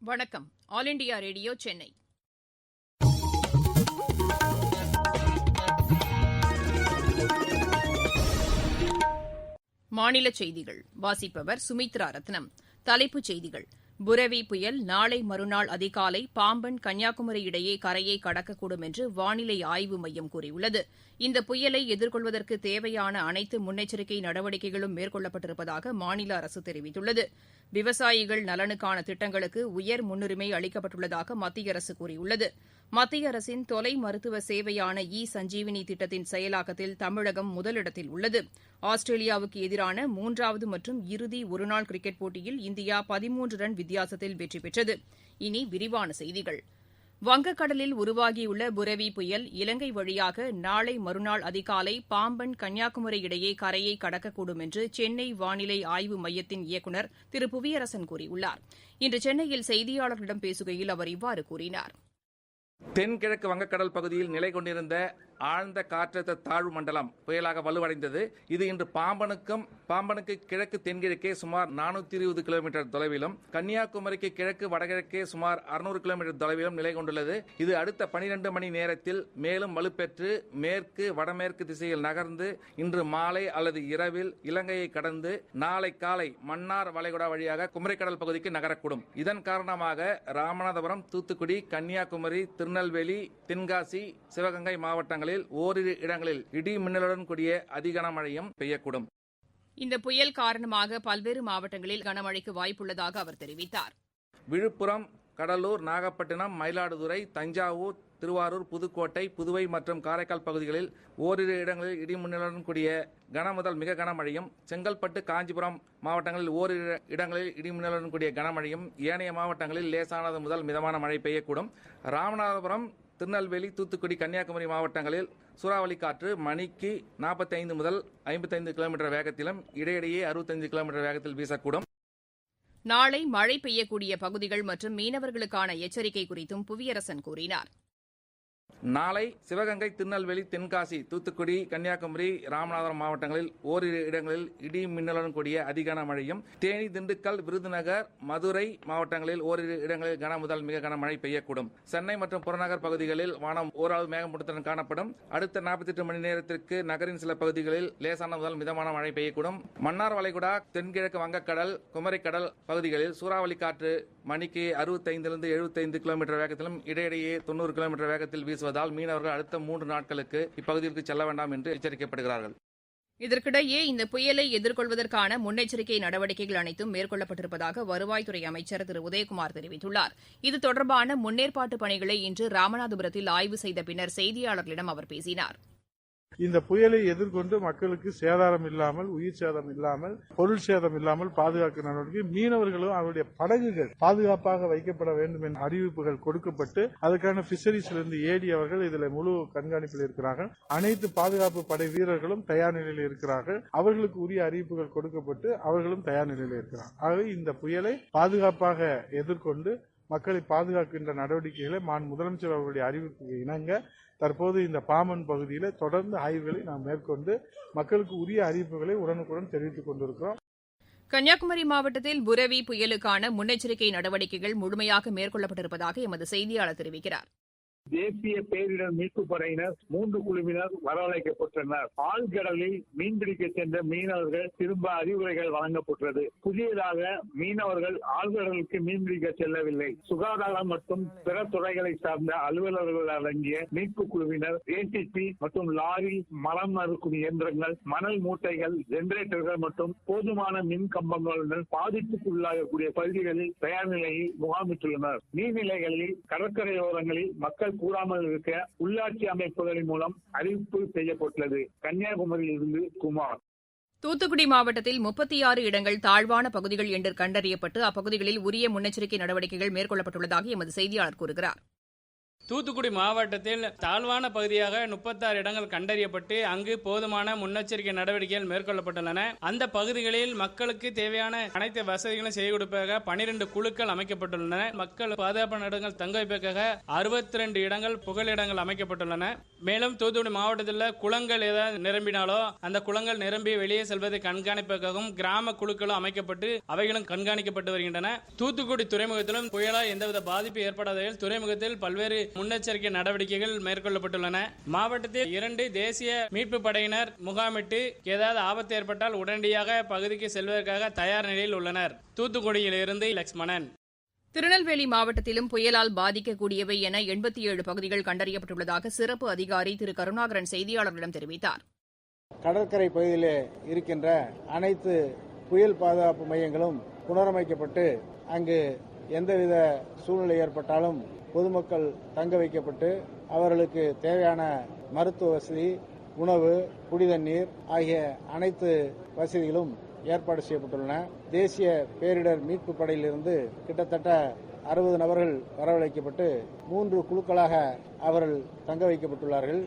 வணக்கம். All India radio Chennai. மாநிலச் செய்திகள் வாசிப்பவர் சுமித்ரா ரத்னம். தலைப்புச் செய்திகள்: புரெவி புயல் நாளை மறுநாள் அதிகாலை பாம்பன், கன்னியாகுமரி இடையே கரையை கடக்கக்கூடும் என்று வானிலை ஆய்வு மையம் கூறியுள்ளது. இந்த புயலை எதிர்கொள்வதற்கு தேவையான அனைத்து முன்னெச்சரிக்கை நடவடிக்கைகளும் மேற்கொள்ளப்பட்டிருப்பதாக மாநில அரசு தெரிவித்துள்ளது. விவசாயிகள் நலனுக்கான திட்டங்களுக்கு உயர் முன்னுரிமை அளிக்கப்பட்டுள்ளதாக மத்திய அரசு கூறியுள்ளது. மத்திய அரசின் தொலை மருத்துவ சேவையான சஞ்சீவினி திட்டத்தின் செயலாக்கத்தில் தமிழகம் முதலிடத்தில் உள்ளது. ஆஸ்திரேலியாவுக்கு எதிரான மூன்றாவது மற்றும் இறுதி ஒருநாள் கிரிக்கெட் போட்டியில் இந்தியா 13 ரன் வித்தியாசத்தில் வெற்றி பெற்றது. இனி விரிவான செய்திகள். வங்கக்கடலில் உருவாகியுள்ள புரெவி புயல் இலங்கை வழியாக நாளை மறுநாள் அதிகாலை பாம்பன், கன்னியாகுமரி இடையே கரையை கடக்கக்கூடும் என்று சென்னை வானிலை ஆய்வு மையத்தின் இயக்குநர் திரு புவியரசன் கூறியுள்ளார். இன்று சென்னையில் செய்தியாளர்களிடம் பேசுகையில் அவர் இவ்வாறு கூறினார். தென்கிழக்கு வங்கக்கடல் பகுதியில் நிலை கொண்டிருந்த ஆழ்ந்த காற்றழுத்த தாழ்வு மண்டலம் புயலாக வலுவடைந்தது. இது இன்று பாம்பனுக்கு கிழக்கு தென்கிழக்கே சுமார் 420 கிலோமீட்டர் தொலைவிலும், கன்னியாகுமரிக்கு கிழக்கு வடகிழக்கே சுமார் 600 கிலோமீட்டர் தொலைவிலும் நிலை கொண்டுள்ளது. இது அடுத்த 12 மணி நேரத்தில் மேலும் வலுப்பெற்று மேற்கு வடமேற்கு திசையில் நகர்ந்து இன்று மாலை அல்லது இரவில் இலங்கையை கடந்து நாளை காலை மன்னார் வளைகுடா வழியாக குமரிக்கடல் பகுதிக்கு நகரக்கூடும். இதன் காரணமாக ராமநாதபுரம், தூத்துக்குடி, கன்னியாகுமரி, திருநெல்வேலி, தென்காசி, சிவகங்கை மாவட்டங்களில் ஓரிரு இடங்களில் இடி மின்னலுடன் கூடிய அதிகனமழையும் பெய்யக்கூடும். இந்த புயல் காரணமாக பல்வேறு மாவட்டங்களில் கனமழைக்கு வாய்ப்புள்ளதாக அவர் தெரிவித்தார். விழுப்புரம், கடலூர், நாகப்பட்டினம், மயிலாடுதுறை, தஞ்சாவூர், திருவாரூர், புதுக்கோட்டை, புதுவை மற்றும் காரைக்கால் பகுதிகளில் ஓரிரு இடங்களில் இடி மின்னலுடன் கூடிய கன முதல் மிக கனமழையும், செங்கல்பட்டு, காஞ்சிபுரம் மாவட்டங்களில் ஓரிரு இடங்களில் இடி மின்னலுடன் கூடிய கனமழையும், ஏனைய மாவட்டங்களில் லேசானது முதல் மிதமான மழை பெய்யக்கூடும். ராமநாதபுரம், திருநெல்வேலி, தூத்துக்குடி, கன்னியாகுமரி மாவட்டங்களில் சூறாவளி காற்று மணிக்கு 45 முதல் 55 கிலோமீட்டர் வேகத்திலும் இடையிடையே 65 கிலோமீட்டர் வேகத்தில் வீசக்கூடும். நாளை மழை பெய்யக்கூடிய பகுதிகள் மற்றும் மீனவர்களுக்கான எச்சரிக்கை குறித்தும் புவியரசன் கூறினார். நாளை சிவகங்கை, திருநெல்வேலி, தென்காசி, தூத்துக்குடி, கன்னியாகுமரி, ராமநாதபுரம் மாவட்டங்களில் ஓரிரு இடங்களில் இடி மின்னலுடன் கூடிய அதிகன மழையும், தேனி, திண்டுக்கல், விருதுநகர், மதுரை மாவட்டங்களில் ஓரிரு இடங்களில் கன முதல் மிக கனமழை பெய்யக்கூடும். சென்னை மற்றும் புறநகர் பகுதிகளில் வானம் ஓரளவு மேகமூட்டத்துடன் காணப்படும். அடுத்த 48 மணி நேரத்திற்கு நகரின் சில பகுதிகளில் லேசான முதல் மிதமான மழை பெய்யக்கூடும். மன்னார் வளைகுடா, தென்கிழக்கு வங்கக்கடல், குமரிக்கடல் பகுதிகளில் சூறாவளி காற்று மணிக்கு 65 75 கிலோமீட்டர் வேகத்திலும் இடையிடையே 90 கிலோமீட்டர் வேகத்தில் வீசுவதால் மீனவர்கள் அடுத்த 3 நாட்களுக்கு இப்பகுதிக்கு செல்ல வேண்டாம் என்று எச்சரிக்கப்படுகிறார்கள். இதற்கிடையே இந்த புயலை எதிர்கொள்வதற்கான முன்னெச்சரிக்கை நடவடிக்கைகள் அனைத்தும் மேற்கொள்ளப்பட்டிருப்பதாக வருவாய்த்துறை அமைச்சர் திரு உதயகுமார் தெரிவித்துள்ளார். இது தொடர்பான முன்னேற்பாட்டு பணிகளை இன்று ராமநாதபுரத்தில் ஆய்வு செய்த பின்னர் செய்தியாளர்களிடம் அவர் பேசினார். இந்த புயலை எதிர்கொண்டு மக்களுக்கு சேதாரம் இல்லாமல், உயிர் சேதம் இல்லாமல், பொருள் சேதம் இல்லாமல் பாதுகாக்க நடவடிக்கை, மீனவர்களும் அவருடைய படகுகள் பாதுகாப்பாக வைக்கப்பட வேண்டும் என்ற அறிவிப்புகள் கொடுக்கப்பட்டு அதற்கான பிஷரிஸிலிருந்து ஏடி அவர்கள் இதில் முழு கண்காணிப்பில் இருக்கிறார்கள். அனைத்து பாதுகாப்பு படை வீரர்களும் தயார் நிலையில் இருக்கிறார்கள். அவர்களுக்கு உரிய அறிவிப்புகள் கொடுக்கப்பட்டு அவர்களும் தயார் நிலையில் இருக்கிறார்கள். ஆகவே இந்த புயலை பாதுகாப்பாக எதிர்கொண்டு மக்களை பாதுகாக்கின்ற நடவடிக்கைகளை முதலமைச்சர் அவர்களுடைய அறிவிப்புக்கு இணங்க தற்போது இந்த பாம்பன் பகுதியில் தொடர்ந்து ஆய்வுகளை நாம் மேற்கொண்டு மக்களுக்கு உரிய அறிவிப்புகளை உடனுக்குடன் தெரிவித்துக் கொண்டிருக்கிறோம். கன்னியாகுமரி மாவட்டத்தில் புரெவி புயலுக்கான முன்னெச்சரிக்கை நடவடிக்கைகள் முழுமையாக மேற்கொள்ளப்பட்டிருப்பதாக எமது செய்தியாளர் தெரிவிக்கிறார். தேசிய பேரிடர் மீட்புப் படையினர் 3 குழுவினர் வரவழைக்கப்பட்டனர். ஆழ்கடலில் மீன்பிடிக்க சென்ற மீனவர்கள் திரும்ப அறிவுரைகள் வழங்கப்பட்டது. புதியதாக மீனவர்கள் ஆழ்கடலுக்கு மீன்பிடிக்க செல்லவில்லை. சுகாதாரம் மற்றும் பிற துறைகளை சார்ந்த அலுவலர்கள் அடங்கிய மீட்பு குழுவினர் ஏடிபி மற்றும் லாரி, மரம் அறுக்கும் இயந்திரங்கள், மணல் மூட்டைகள், ஜெனரேட்டர்கள் மற்றும் போதுமான மின் கம்பங்களுடன் பாதிப்புக்குள்ளாகக்கூடிய பகுதிகளில் தயார் நிலையில் முகாமிட்டுள்ளனர். நீர்நிலைகளில், கடற்கரையோரங்களில் மக்கள் கூடாமல் இருக்க உள்ளாட்சி அமைப்புகளின் மூலம் அறிவிப்பு செய்யப்பட்டுள்ளது. கன்னியாகுமரியிலிருந்து குமார். தூத்துக்குடி மாவட்டத்தில் 36 இடங்கள் தாழ்வான பகுதிகள் என்று கண்டறியப்பட்டு அப்பகுதிகளில் உரிய முன்னெச்சரிக்கை நடவடிக்கைகள் மேற்கொள்ளப்பட்டுள்ளதாக எமது செய்தியாளர் கூறுகிறார். தூத்துக்குடி மாவட்டத்தில் தாழ்வான பகுதியாக 36 இடங்கள் கண்டறியப்பட்டு அங்கு போதுமான முன்னெச்சரிக்கை நடவடிக்கைகள் மேற்கொள்ளப்பட்டுள்ளன. அந்த பகுதிகளில் மக்களுக்கு தேவையான அனைத்து வசதிகளும் செய்து கொடுப்பதற்காக 12 குழுக்கள் அமைக்கப்பட்டுள்ளன. மக்கள் பாதுகாப்பான இடங்கள் தங்க வைப்பதற்காக 62 இடங்கள் புகலிடங்கள் அமைக்கப்பட்டுள்ளன. மேலும் தூத்துக்குடி மாவட்டத்தில் குளங்கள் ஏதாவது நிரம்பினாலோ அந்த குளங்கள் நிரம்பி வெளியே செல்வதை கண்காணிப்பதற்காகவும் கிராம குழுக்களும் அமைக்கப்பட்டு அவைகளும் கண்காணிக்கப்பட்டு வருகின்றன. தூத்துக்குடி துறைமுகத்திலும் புயலால் எந்தவித பாதிப்பு ஏற்படாத வகையில் துறைமுகத்தில் பல்வேறு முன்னெச்சரிக்கை நடவடிக்கைகள் மேற்கொள்ளப்பட்டுள்ளன. மாவட்டத்தில் 2 தேசிய மீட்பு படையினர் முகாமிட்டு ஏதாவது ஆபத்து ஏற்பட்டால் உடனடியாக பகுதிக்கு செல்வதற்காக தயார் நிலையில் உள்ளனர். தூத்துக்குடியிலிருந்து லட்சுமணன். திருநெல்வேலி மாவட்டத்திலும் புயலால் பாதிக்கக்கூடியவை என 87 பகுதிகள் கண்டறியப்பட்டுள்ளதாக சிறப்பு அதிகாரி திரு கருணாகரன் செய்தியாளர்களிடம் தெரிவித்தார். கடற்கரை பகுதியிலே இருக்கின்ற அனைத்து புயல் பாதுகாப்பு மையங்களும் புனரமைக்கப்பட்டு அங்கு எந்தவித சூழ்நிலை ஏற்பட்டாலும் பொதுமக்கள் தங்க வைக்கப்பட்டு அவர்களுக்கு தேவையான மருத்துவ வசதி, உணவு, குடிதண்ணீர் ஆகிய அனைத்து வசதிகளும் ஏற்பாடு செய்யப்பட்டுள்ளன. தேசிய பேரிடர் மீட்பு படையிலிருந்து கிட்டத்தட்ட 60 நபர்கள் வரவழைக்கப்பட்டு 3 குழுக்களாக அவர்கள் தங்க வைக்கப்பட்டுள்ளார்கள்.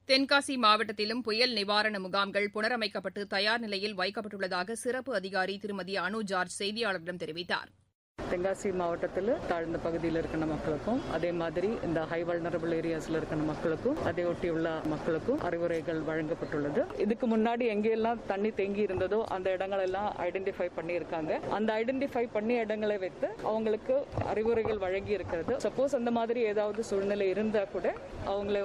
தென்காசி மாவட்டத்திலும் புயல் நிவாரண முகாம்கள் புனரமைக்கப்பட்டு தயார் நிலையில் வைக்கப்பட்டுள்ளதாக சிறப்பு அதிகாரி திருமதி அனு ஜார்ஜ் செய்தியாளர்களிடம் தெரிவித்தார். தென்காசி மாவட்டத்தில் தாழ்ந்த பகுதியில் இருக்கிற மக்களுக்கும் அதே மாதிரி இந்த ஹை வல்னரபிள் ஏரியாஸ்ல இருக்கிற மக்களுக்கும் அதை ஒட்டியுள்ள மக்களுக்கும் அறிவுரைகள் வழங்கப்பட்டுள்ளது. இதுக்கு முன்னாடி எங்கெல்லாம் தண்ணி தேங்கி இருந்ததோ அந்த இடங்கள் எல்லாம் ஐடென்டிஃபை பண்ணி இருக்காங்க. அந்த ஐடென்டிஃபை பண்ணி இடங்களை வைத்து அவங்களுக்கு அறிவுரைகள் வழங்கி இருக்கிறது. சப்போஸ் அந்த மாதிரி ஏதாவது சூழ்நிலை இருந்தா கூட அவங்களை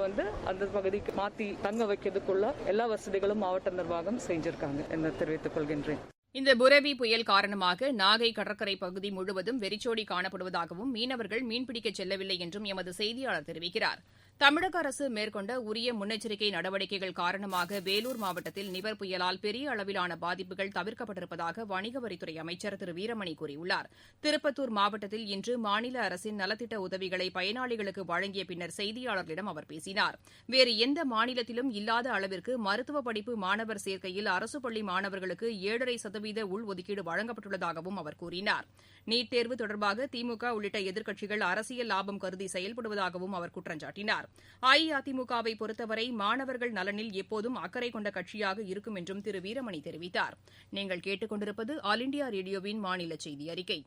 அந்த பகுதிக்கு மாத்தி தங்க வைக்கிறதுக்குள்ள எல்லா வசதிகளும் மாவட்ட நிர்வாகம் செஞ்சிருக்காங்க என்று தெரிவித்துக் கொள்கின்றேன். இந்த புரெவி புயல் காரணமாக நாகை கடற்கரை பகுதி முழுவதும் வெறிச்சோடி காணப்படுவதாகவும் மீனவர்கள் மீன்பிடிக்கச் செல்லவில்லை என்றும் எமது செய்தியாளர் தெரிவிக்கிறார். தமிழக அரசு மேற்கொண்ட உரிய முன்னெச்சரிக்கை நடவடிக்கைகள் காரணமாக வேலூர் மாவட்டத்தில் நிவர் புயலால் பெரிய அளவிலான பாதிப்புகள் தவிர்க்கப்பட்டிருப்பதாக வணிக வரித்துறை அமைச்சர் திரு வீரமணி கூறியுள்ளார். திருப்பத்தூர் மாவட்டத்தில் இன்று மாநில அரசின் நலத்திட்ட உதவிகளை பயனாளிகளுக்கு வழங்கிய பின்னர் செய்தியாளர்களிடம் அவர் பேசினார். வேறு எந்த மாநிலத்திலும் இல்லாத அளவிற்கு மருத்துவ படிப்பு மாணவர் சேர்க்கையில் அரசு பள்ளி மாணவர்களுக்கு 7.5% உள்ஒதுக்கீடு வழங்கப்பட்டுள்ளதாகவும் அவர் கூறினார். நீட் தேர்வு தொடர்பாக திமுக உள்ளிட்ட எதிர்க்கட்சிகள் அரசியல் லாபம் கருதி செயல்படுவதாகவும் அவர் குற்றம் சாட்டினார். அஇஅதிமுகவை பொறுத்தவரை மாணவர்கள் நலனில் எப்போதும் அக்கறை கொண்ட கட்சியாக இருக்கும் என்றும் திரு வீரமணி தெரிவித்தார். நீங்கள் கேட்டுக் கொண்டிருப்பது ஆல் இண்டியா ரேடியோவின் மாநில செய்தி அறிக்கை.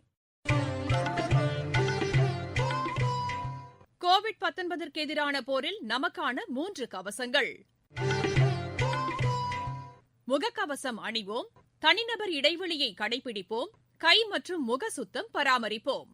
கோவிட்-19ற்கு எதிரான போரில் நமக்கான 3 கவசங்கள். முகக்கவசம் அணிவோம், தனிநபர் இடைவெளியை கடைபிடிப்போம், கை மற்றும் முக சுத்தம் பராமரிப்போம்.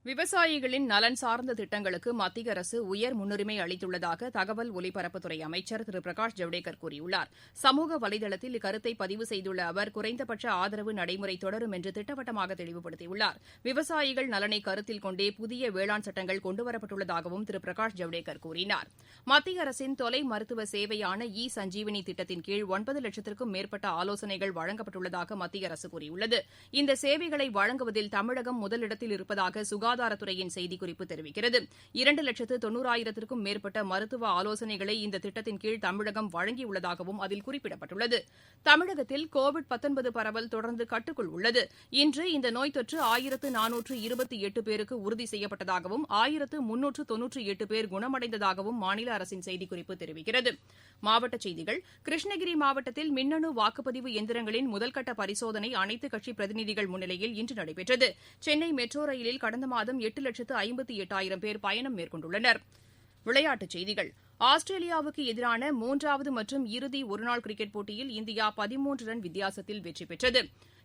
விவசாயிகளின் நலன் சார்ந்த திட்டங்களுக்கு மத்திய அரசு உயர் முன்னுரிமை அளித்துள்ளதாக தகவல் ஒலிபரப்புத்துறை அமைச்சர் திரு பிரகாஷ் ஜவடேகர் கூறியுள்ளார். சமூக வலைதளத்தில் இக்கருத்தை பதிவு செய்துள்ள அவர் குறைந்தபட்ச ஆதரவு நடைமுறை தொடரும் என்று திட்டவட்டமாக தெளிவுபடுத்தியுள்ளார். விவசாயிகள் நலனை கருத்தில் கொண்டே புதிய வேளாண் சட்டங்கள் கொண்டுவரப்பட்டுள்ளதாகவும் திரு பிரகாஷ் ஜவடேகர் கூறினார். மத்திய அரசின் தொலை மருத்துவ சேவையான இ சஞ்சீவினி திட்டத்தின் கீழ் 9 லட்சத்திற்கும் மேற்பட்ட ஆலோசனைகள் வழங்கப்பட்டுள்ளதாக மத்திய அரசு கூறியுள்ளது. இந்த சேவைகளை வழங்குவதில் தமிழகம் முதலிடத்தில் இருப்பதாக சுகாதாரத்துறையின் செய்திக்குறிப்பு தெரிவிக்கிறது. 2,90,000க்கும் மேற்பட்ட மருத்துவ ஆலோசனைகளை இந்த திட்டத்தின் கீழ் தமிழகம் வழங்கியுள்ளதாகவும் அதில் குறிப்பிடப்பட்டுள்ளது. தமிழகத்தில் கோவிட்-19 பரவல் தொடர்ந்து கட்டுக்குள் உள்ளது. இன்று இந்த நோய் தொற்று 1428 பேருக்கு உறுதி செய்யப்பட்டதாகவும் 1398 பேர் குணமடைந்ததாகவும் மாநில அரசின் செய்திக்குறிப்பு தெரிவிக்கிறது. மாவட்டச் செய்திகள். கிருஷ்ணகிரி மாவட்டத்தில் மின்னணு வாக்குப்பதிவு எந்திரங்களின் முதல்கட்ட பரிசோதனை அனைத்துக் கட்சி பிரதிநிதிகள் முன்னிலையில் இன்று நடைபெற்றது. சென்னை மெட்ரோ ரயிலில் கடந்த மாதம் 8,58,000 பேர் பயணம் மேற்கொண்டுள்ளனர். விளையாட்டுச் செய்திகள். ஆஸ்திரேலியாவுக்கு எதிரான 3வது மற்றும் இறுதி ஒருநாள் கிரிக்கெட் போட்டியில் இந்தியா 13 ரன் வித்தியாசத்தில் வெற்றி பெற்றது.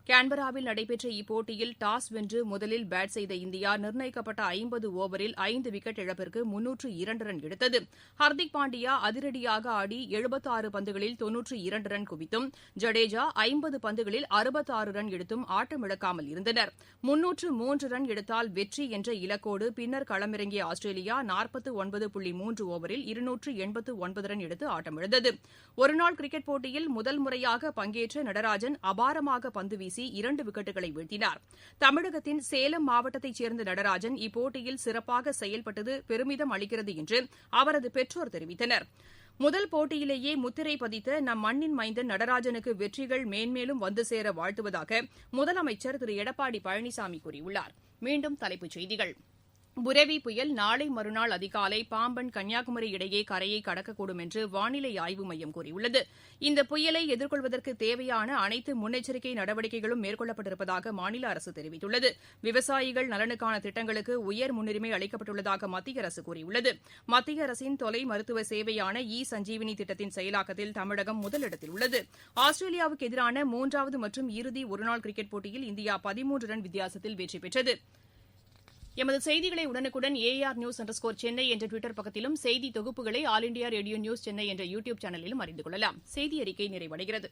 கான்பராவில் நடைபெற்ற இப்போட்டியில் டாஸ் வென்று முதலில் பேட் செய்த இந்தியா நிர்ணயிக்கப்பட்ட 50 ஓவரில் 5 விக்கெட் இழப்பிற்கு 302 ரன் எடுத்தது. ஹர்திக் பாண்டியா அதிரடியாக ஆடி 76 பந்துகளில் 92 ரன் குவித்தும், ஜடேஜா 50 பந்துகளில் 66 ரன் எடுத்தும் ஆட்டமிழக்காமல் இருந்தனர். 303 ரன் எடுத்தால் வெற்றி என்ற இலக்கோடு பின்னர் களமிறங்கிய ஆஸ்திரேலியா 49.3 ஓவரில் 289 ரன் எடுத்து ஆட்டமிழந்தது. ஒருநாள் கிரிக்கெட் போட்டியில் முதல் முறையாக பங்கேற்ற நடராஜன் அபாரமாக பந்து வீசி 2 விக்கெட்டுகளை வீழ்த்தினார். தமிழகத்தின் சேலம் மாவட்டத்தைச் சேர்ந்த நடராஜன் இப்போட்டியில் சிறப்பாக செயல்பட்டது பெருமிதம் அளிக்கிறது என்று அவரது பெற்றோர் தெரிவித்தனர். முதல் போட்டியிலேயே முத்திரை பதித்த நம் மண்ணின் மைந்தன் நடராஜனுக்கு வெற்றிகள் மேன்மேலும் வந்து சேர வாழ்த்துவதாக முதலமைச்சர் திரு எடப்பாடி பழனிசாமி கூறியுள்ளார். மீண்டும் தலைப்புச் செய்திகள். புரெவி புயல் நாளை மறுநாள் அதிகாலை பாம்பன் கன்னியாகுமரி இடையே கரையை கடக்கக்கூடும் என்று வானிலை ஆய்வு மையம் கூறியுள்ளது. இந்த புயலை எதிர்கொள்வதற்கு தேவையான அனைத்து முன்னெச்சரிக்கை நடவடிக்கைகளும் மேற்கொள்ளப்பட்டிருப்பதாக மாநில அரசு தெரிவித்துள்ளது. விவசாயிகள் நலனுக்கான திட்டங்களுக்கு உயர் முன்னுரிமை அளிக்கப்பட்டுள்ளதாக மத்திய அரசு கூறியுள்ளது. மத்திய அரசின் தொலை மருத்துவ சேவையான சஞ்சீவினி திட்டத்தின் செயலாக்கத்தில் தமிழகம் முதலிடத்தில் உள்ளது. ஆஸ்திரேலியாவுக்கு எதிரான 3வது மற்றும் இறுதி ஒருநாள் கிரிக்கெட் போட்டியில் இந்தியா 13 ரன் வித்தியாசத்தில் வெற்றி பெற்றது. எமது செய்திகளை உடனுக்குடன் AR_News_ சென்னை என்ற டுவிட்டர் பக்கத்திலும், செய்தி தொகுப்புகளை all India radio news Chennai என்ற யூடியூப் சேனலிலும் அறிந்து கொள்ளலாம். செய்தி அறிக்கை நிறைவடைகிறது.